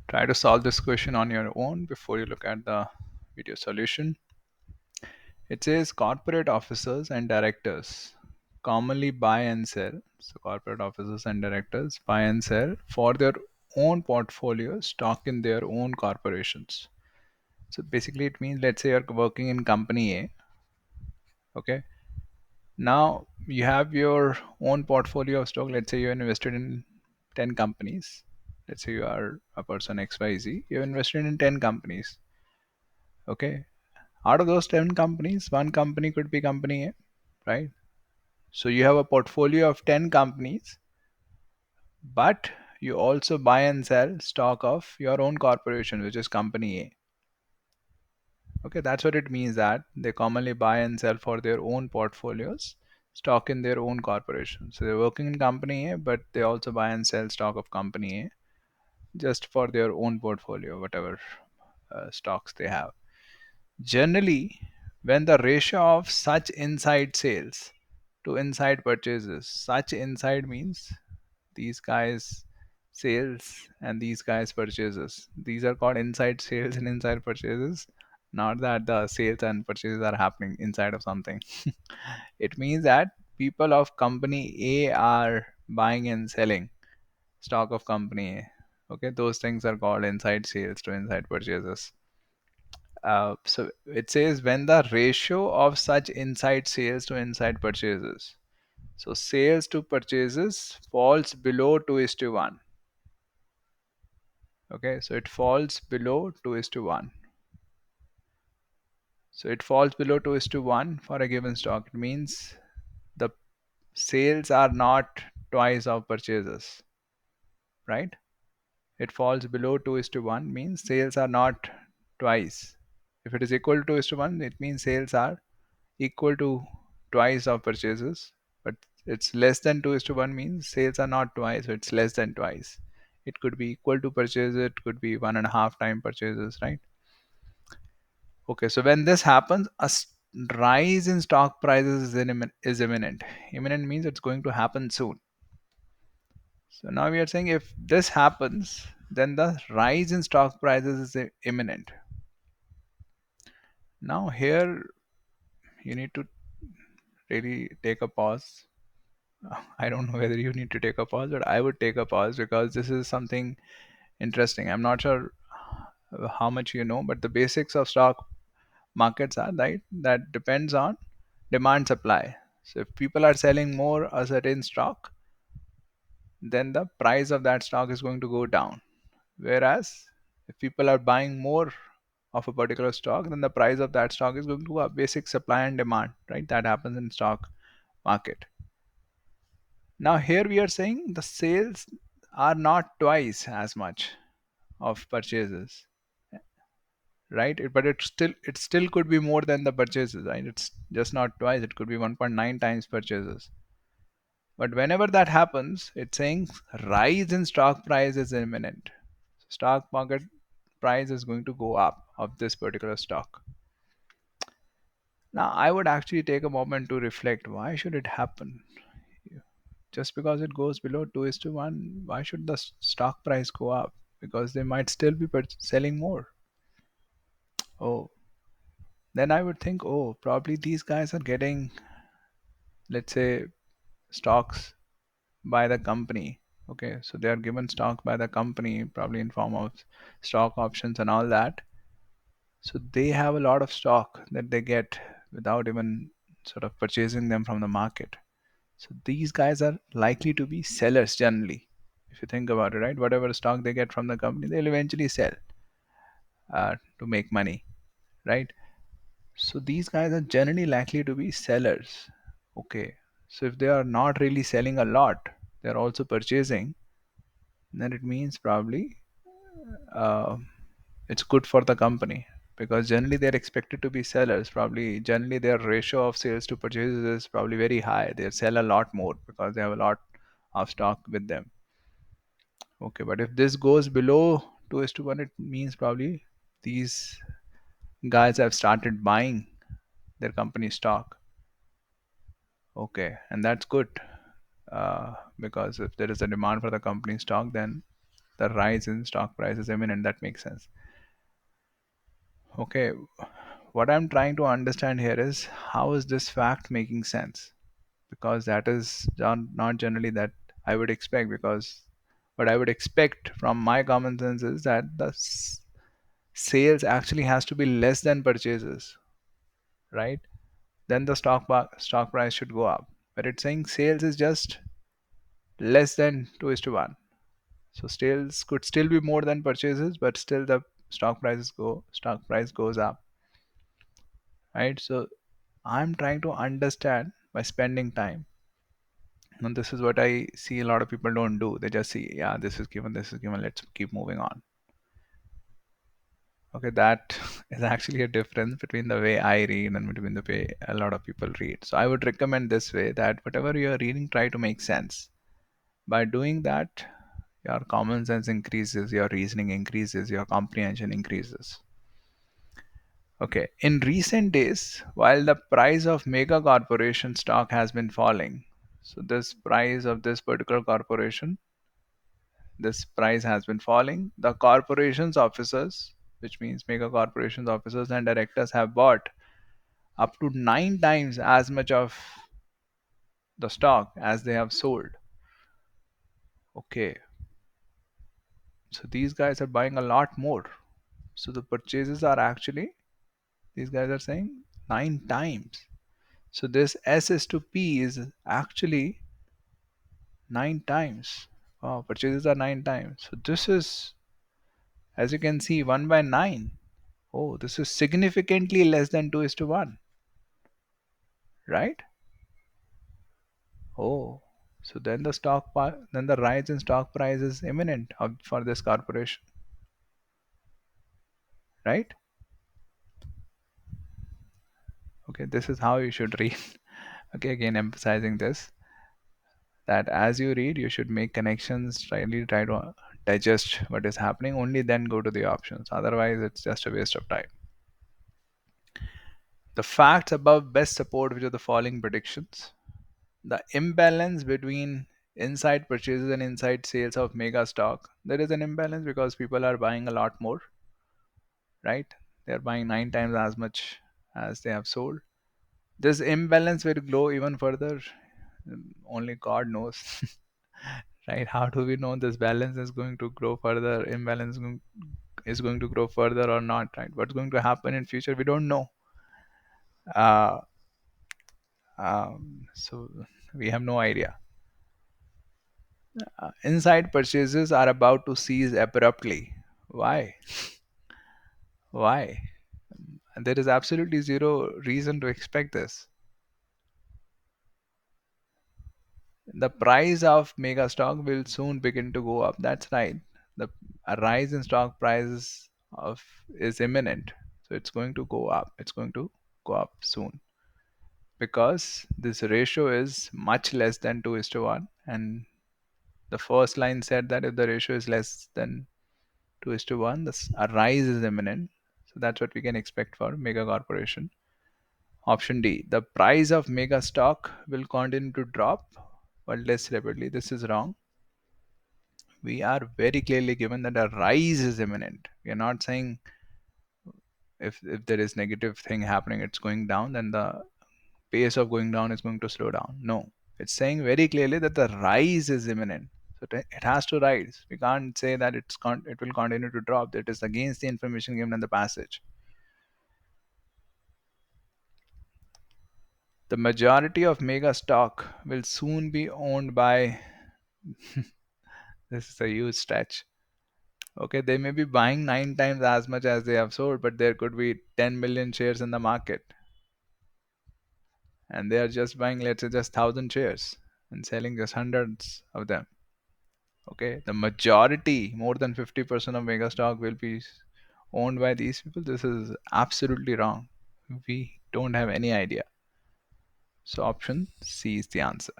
Try to solve this question on your own before you look at the video solution. It says corporate officers and directors commonly buy and sell. So corporate officers and directors buy and sell for their own portfolio stock in their own corporations. So basically it means, let's say you're working in company A. Okay. Now you have your own portfolio of stock. Let's say you're invested in 10 companies. Let's say you are a person XYZ. You're invested in 10 companies. Okay. Out of those 10 companies, one company could be company A, right? So you have a portfolio of 10 companies, but you also buy and sell stock of your own corporation, which is company A. Okay, that's what it means, that they commonly buy and sell for their own portfolios stock in their own corporation. So they're working in company A, but they also buy and sell stock of company A just for their own portfolio, whatever stocks they have. Generally, when the ratio of such inside sales to inside purchases, such inside means these guys sales and these guys purchases. These are called inside sales and inside purchases. Not that the sales and purchases are happening inside of something. It means that people of company A are buying and selling stock of company A. Okay, those things are called inside sales to inside purchases. So it says when the ratio of such inside sales to inside purchases. So sales to purchases falls below 2 is to 1. Okay, so it falls below 2 is to 1. So it falls below 2 is to 1 for a given stock. It means the sales are not twice of purchases, right? It falls below 2 is to 1 means sales are not twice. If it is equal to 2 is to 1, it means sales are equal to twice of purchases, but it's less than 2 is to 1 means sales are not twice, so it's less than twice. It could be equal to purchase, it could be 1.5 time purchases, right? Okay, so when this happens, rise in stock prices is imminent. Imminent means it's going to happen soon. So now we are saying if this happens, then the rise in stock prices is imminent. Now here you need to really take a pause. I don't know whether you need to take a pause, but I would take a pause because this is something interesting. I'm not sure how much you know, but the basics of stock markets are right that depends on demand supply. So if people are selling more a certain stock, then the price of that stock is going to go down. Whereas if people are buying more of a particular stock, then the price of that stock is going to go up. Basic supply and demand, right? That happens in stock market. Now here we are saying the sales are not twice as much of purchases, right? But it still could be more than the purchases, right? It's just not twice. It could be 1.9 times purchases. But whenever that happens, it's saying rise in stock price is imminent. Stock market price is going to go up of this particular stock. Now, I would actually take a moment to reflect, why should it happen? Just because it goes below 2 is to 1, why should the stock price go up? Because they might still be selling more. Oh, then I would think, oh, probably these guys are getting, let's say, stocks by the company. Okay, so they are given stock by the company, probably in form of stock options and all that. So they have a lot of stock that they get without even sort of purchasing them from the market. So these guys are likely to be sellers generally. If you think about it, right? Whatever stock they get from the company, they'll eventually sell to make money, right? So these guys are generally likely to be sellers. Okay. So if they are not really selling a lot, they're also purchasing, then it means probably uh, it's good for the company, because generally they're expected to be sellers. Probably generally their ratio of sales to purchases is probably very high. They sell a lot more because they have a lot of stock with them. Okay, but if this goes below 2 is to 1, it means probably these guys have started buying their company stock. Okay, and that's good because if there is a demand for the company stock, then the rise in stock price is imminent. That makes sense. Okay, what I'm trying to understand here is how is this fact making sense? Because that is not generally that I would expect. Because what I would expect from my common sense is that the sales actually has to be less than purchases, right? Then the stock price should go up. But it's saying sales is just less than 2:1. So sales could still be more than purchases, but still the stock price goes up, right? So I'm trying to understand by spending time. And this is what I see a lot of people don't do. They just see, yeah, this is given, let's keep moving on. Okay, that is actually a difference between the way I read and between the way a lot of people read. So I would recommend this way, that whatever you're reading, try to make sense. By doing that, your common sense increases, your reasoning increases, your comprehension increases. Okay, in recent days, while the price of mega corporation stock has been falling, so this price of this particular corporation, this price has been falling, the corporation's officers, which means mega corporations officers and directors, have bought up to 9 times as much of the stock as they have sold. Okay, so these guys are buying a lot more. So the purchases are actually, these guys are saying 9 times. So this S is to P is actually 9 times. Wow, purchases are 9 times. So this is, as you can see, 1 by 9. Oh, this is significantly less than 2:1, right? Oh, so then then the rise in stock price is imminent for this corporation, right? Okay, this is how you should read. Okay, again emphasizing this, that as you read, you should make connections, really try to digest what is happening, only then go to the options. Otherwise, it's just a waste of time. The facts above best support which are the following predictions. The imbalance between inside purchases and inside sales of mega stock. There is an imbalance because people are buying a lot more, right? They are buying 9 times as much as they have sold. This imbalance will grow even further. Only God knows, right? How do we know this balance is going to grow further? Is going to grow further or not, right? What's going to happen in future? We don't know. Uh, so we have no idea. Inside purchases are about to cease abruptly. Why? Why? And there is absolutely zero reason to expect this. The price of mega stock will soon begin to go up. That's right. The a rise in stock prices of is imminent. So it's going to go up. It's going to go up soon because this ratio is much less than 2:1. And the first line said that if the ratio is less than 2:1, a rise is imminent. So that's what we can expect for mega corporation. Option D, the price of mega stock will continue to drop but less rapidly. This is wrong. We are very clearly given that a rise is imminent. We are not saying if there is negative thing happening, it's going down, then the pace of going down is going to slow down. No, it's saying very clearly that the rise is imminent. So it has to rise. We can't say that it will continue to drop. That is against the information given in the passage. The majority of mega stock will soon be owned by this is a huge stretch. Okay, they may be buying 9 times as much as they have sold, but there could be 10 million shares in the market, and they are just buying, let's say, just 1,000 shares and selling just hundreds of them. Okay, the majority, more than 50% of mega stock will be owned by these people. This is absolutely wrong. We don't have any idea. So option C is the answer.